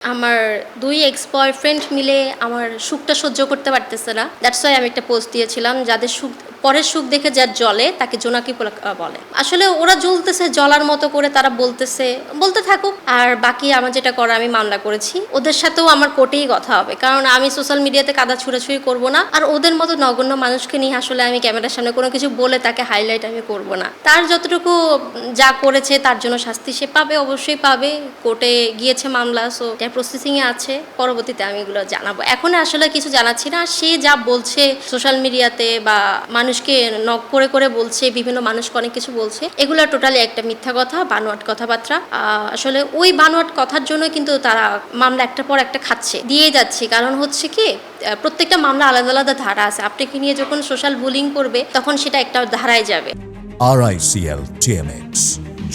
আমার ২ ex boyfriend মিলে আমার সুখটা সহ্য করতে পারতেছে না। দ্যাটস ওয়াই আমি একটা পোস্ট দিয়েছিলাম, যাদের সুখ পরের সুখ দেখে যার জ্বলে তাকে জোনাকি বলে। আসলে ওরা জ্বলতেছে জ্বলার মতো করে, তারা বলতে থাকুক। আর বাকি আমার যেটা করা, আমি মামলা করেছি। ওদের সাথেও আমার কোর্টেই কথা হবে, কারণ আমি সোশ্যাল মিডিয়াতে কাদা ছুড়াছুড়ি করব না। আর ওদের মতো নগণ্য মানুষকে নিয়ে আসলে আমি ক্যামেরার সামনে কোনো কিছু বলে তাকে হাইলাইট আমি করব না। তার যতটুকু যা করেছে তার জন্য শাস্তি সে পাবে, অবশ্যই পাবে। কোর্টে গিয়েছে মামলা, সো প্রসেসিংয়ে আছে। পরবর্তীতে আমি এগুলো জানাবো। এখন আসলে কিছু জানাচ্ছি না। সে যা বলছে সোশ্যাল মিডিয়াতে বা মানুষকে নক করে করে বলছে, বিভিন্ন মানুষকে অনেক কিছু বলছে, এগুলো টোটালি একটা মিথ্যা কথা, বানোয়াট কথাবার্তা। আসলে ওই বানোয়াট কথার জন্য কিন্তু তারা মামলা একটার পর একটা খাচ্ছে, দিয়ে যাচ্ছে। কারণ হচ্ছে কি, প্রত্যেকটা মামলা আলাদা আলাদা ধারা আছে। আপনাকে নিয়ে যখন সোশ্যাল বুলিং করবে তখন সেটা একটা ধারায় যাবে। RICL TMX,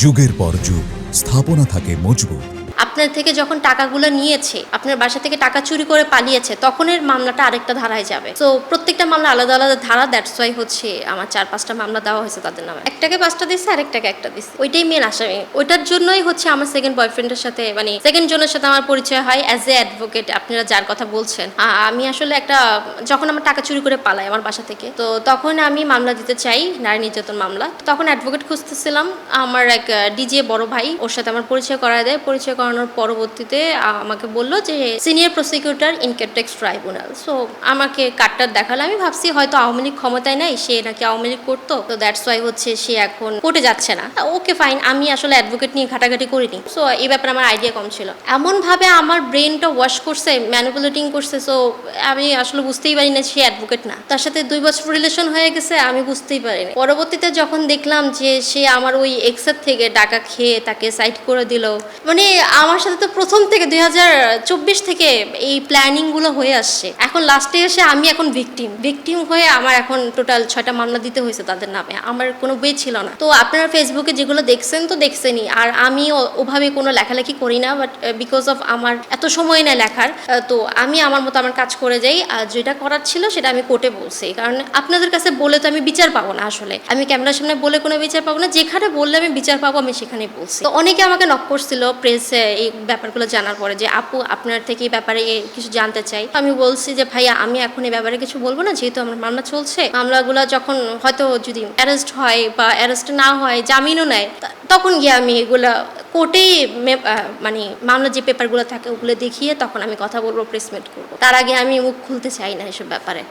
যুগের পর যুগ স্থাপনা থাকে মজবুত। আপনার থেকে যখন টাকাগুলো নিয়েছে, আপনার বাসা থেকে টাকা চুরি করে পালিয়েছে, তখনের মামলাটা আরেকটা ধারায় যাবে। তো প্রত্যেকটা মামলা আলাদা আলাদা ধারা। দ্যাটস ওয়াই হচ্ছে আমার ৪-৫টা মামলা দেওয়া হয়েছে তাদের নামে। একটাকে ৫টা দিচ্ছে, আরেকটাকে একটা দিচ্ছে। ওইটাই মেন আসামি। ওইটার জন্যই হচ্ছে আমার সেকেন্ড বয়ফ্রেন্ডের সাথে, মানে সেকেন্ড জনের সাথে আমার পরিচয় হয় অ্যাজ এ অ্যাডভোকেট। আপনারা যার কথা বলছেন, আমি আসলে যখন আমার টাকা চুরি করে পালাই আমার বাসা থেকে, তো তখন আমি মামলা দিতে চাই, নারী নির্যাতন মামলা। তখন অ্যাডভোকেট খুঁজতেছিলাম। আমার এক ডিজে বড় ভাই, ওর সাথে আমার পরিচয় করায় দেয়। পরিচয় করানোর পরবর্তীতে আমাকে বললো যে সিনিয়র প্রসিকিউটর ইনকেটেক্স ট্রাইব্যুনাল। সো আমাকে কার্ডটা দেখালো। আমি ভাবছি হয়তো আওয়ামী লীগ ক্ষমতায় নাই, সে নাকি আওয়ামী লীগ করতো, তো দ্যাটস ওয়াই হচ্ছে সে এখন কোর্টে যাচ্ছে না। ওকে ফাইন, আমি আসলে অ্যাডভোকেট নিয়ে ঘাটাঘাটি করিনি। সো এই ব্যাপারে আমার আইডিয়া কম ছিল। এমনভাবে আমার ব্রেনটা ওয়াশ করছে, ম্যানিপুলেটিং করছে। সো আমি আসলে বুঝতেই পারি না সে অ্যাডভোকেট না। তার সাথে ২ বছর রিলেশন হয়ে গেছে, আমি বুঝতেই পারিনি। পরবর্তীতে যখন দেখলাম যে সে আমার ওই এক্সের থেকে টাকা খেয়ে তাকে সাইড করে দিল, মানে আমার সাথে তো প্রথম থেকে ২০২৪ থেকে এই প্ল্যানিংগুলো হয়ে আসছে। এখন লাস্টে এসে আমি এখন ভিকটিম হয়ে আমার এখন টোটাল ৬টা মামলা দিতে হয়েছে তাদের নামে। আমার কোনো ওয়ে ছিল না। তো আপনারা ফেসবুকে যেগুলো দেখছেন তো দেখছেনই। আর আমি ওভাবে কোনো লেখালেখি করি না, বাট বিকজ অফ আমার এত সময় নেই লেখার, তো আমি আমার মতো আমার কাজ করে যাই। আর যেটা করার ছিল সেটা আমি কোর্টে বলছি, কারণ আপনাদের কাছে বলে তো আমি বিচার পাবো না। আসলে আমি ক্যামেরার সামনে বলে কোনো বিচার পাবো না। যেখানে বললে আমি বিচার পাবো, আমি সেখানেই বলছি। তো অনেকে আমাকে নক করছিল প্রেসে এই ব্যাপারগুলো জানার পরে, যে আপু আপনার থেকে এই ব্যাপারে কিছু জানতে চাই। আমি বলছি যে ভাইয়া, আমি এখন এই ব্যাপারে কিছু বলবো না, যেহেতু আমার মামলা চলছে। মামলাগুলো যখন হয়তো যদি অ্যারেস্ট হয় বা অ্যারেস্ট না হয়, জামিনও নেয়, তখন গিয়ে আমি এগুলো কোর্টেই মানে মামলার যে পেপারগুলো থাকে ওগুলো দেখিয়ে তখন আমি কথা বলবো, প্রেসমেন্ট করবো। তার আগে আমি মুখ খুলতে চাই না এসব ব্যাপারে।